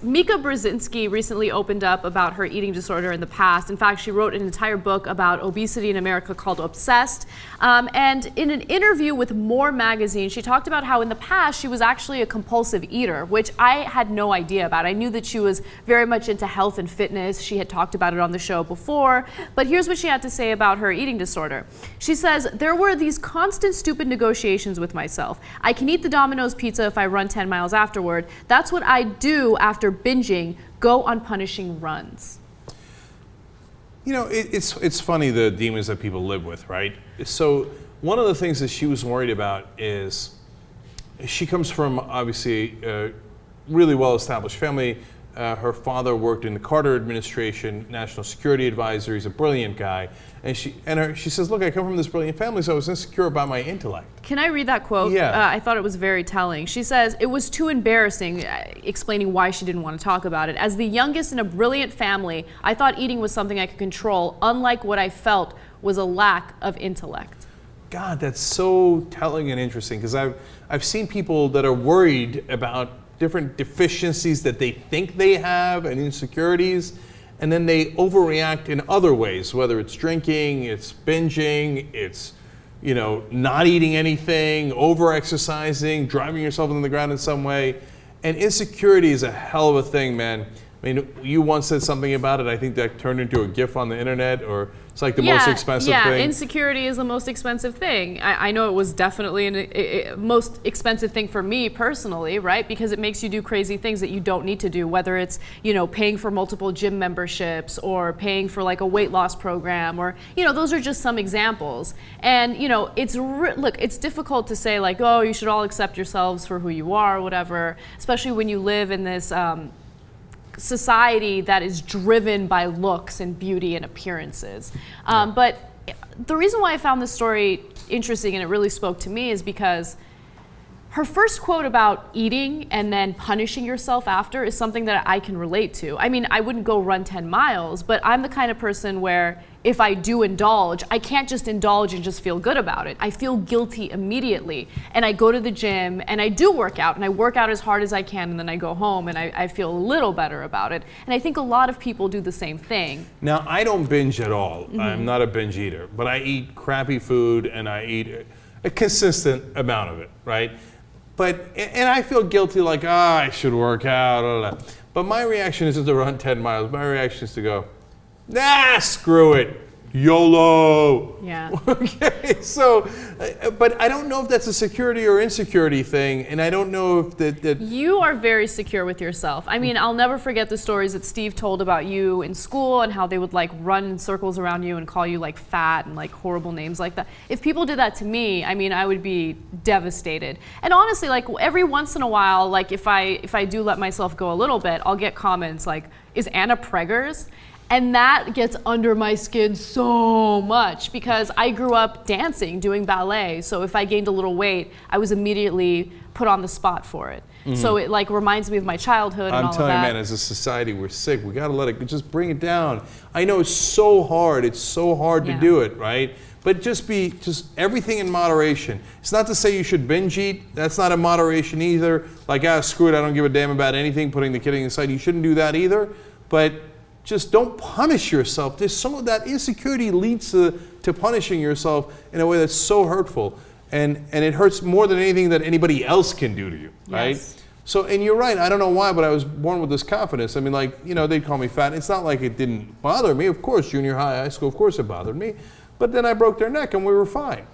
Mika Brzezinski recently opened up about her eating disorder in the past. In fact, she wrote an entire book about obesity in America called Obsessed. And in an interview with More magazine, she talked about how in the past she was actually a compulsive eater, which I had no idea about. I knew that she was very much into health and fitness. She had talked about it on the show before. But here's what she had to say about her eating disorder. She says, "There were these constant stupid negotiations with myself. I can eat the Domino's pizza if I run 10 miles afterward. That's what I do after binging, go on punishing runs." You know, it's funny, the demons that people live with, right? So one of the things that she was worried about is she comes from obviously a really well-established family. Her father worked in the Carter administration, national security advisor. He's a brilliant guy. And she says, look, I come from this brilliant family, so I was insecure about my intellect. Can I read that quote? Yeah. I thought it was very telling. She says, "It was too embarrassing," explaining why she didn't want to talk about it. "As the youngest in a brilliant family, I thought eating was something I could control, unlike what I felt was a lack of intellect." God, that's so telling and interesting, because I've seen people that are worried about different deficiencies that they think they have and insecurities, and then they overreact in other ways, whether it's drinking, it's binging, it's not eating anything, over-exercising, driving yourself into the ground in some way. And insecurity is a hell of a thing, man. I mean, you once said something about it. I think that turned into a GIF on the internet, or it's like the most expensive thing. Yeah, insecurity is the most expensive thing. I know it was definitely a most expensive thing for me personally, right? Because it makes you do crazy things that you don't need to do, whether it's, paying for multiple gym memberships or paying for like a weight loss program, or, those are just some examples. And, look, it's difficult to say like, oh, you should all accept yourselves for who you are, or whatever, especially when you live in this, society that is driven by looks and beauty and appearances. But the reason why I found this story interesting and it really spoke to me is because her first quote about eating and then punishing yourself after is something that I can relate to. I mean, I wouldn't go run 10 miles, but I'm the kind of person where if I do indulge, I can't just indulge and just feel good about it. I feel guilty immediately. And I go to the gym and I do work out, and I work out as hard as I can, and then I go home and I feel a little better about it. And I think a lot of people do the same thing. Now, I don't binge at all. Mm-hmm. I'm not a binge eater, but I eat crappy food and I eat a consistent amount of it, right? And I feel guilty, like, I should work out, blah, blah. But my reaction isn't to run 10 miles. My reaction is to go, screw it, YOLO. Yeah. Okay, so, but I don't know if that's a security or insecurity thing, and I don't know if that. You are very secure with yourself. I mean, I'll never forget the stories that Steve told about you in school and how they would like run in circles around you and call you like fat and like horrible names like that. If people did that to me, I mean, I would be devastated. And honestly, like every once in a while, like if I do let myself go a little bit, I'll get comments like, "Is Anna preggers?" And that gets under my skin so much because I grew up dancing, doing ballet. So if I gained a little weight, I was immediately put on the spot for it. Mm-hmm. So it like reminds me of my childhood and all of that. I'm telling you, man, as a society, we're sick. We got to let it, just bring it down. I know it's so hard. It's so hard to do it, right? But just everything in moderation. It's not to say you should binge eat. That's not in moderation either. Like, screw it, I don't give a damn about anything, putting the kid aside. You shouldn't do that either. But just don't punish yourself. There's some of that insecurity leads to punishing yourself in a way that's so hurtful. And it hurts more than anything that anybody else can do to you, right? Yes. So, and you're right, I don't know why, but I was born with this confidence. I mean, like, they'd call me fat. It's not like it didn't bother me. Of course, junior high, high school, of course it bothered me. But then I broke their neck and we were fine.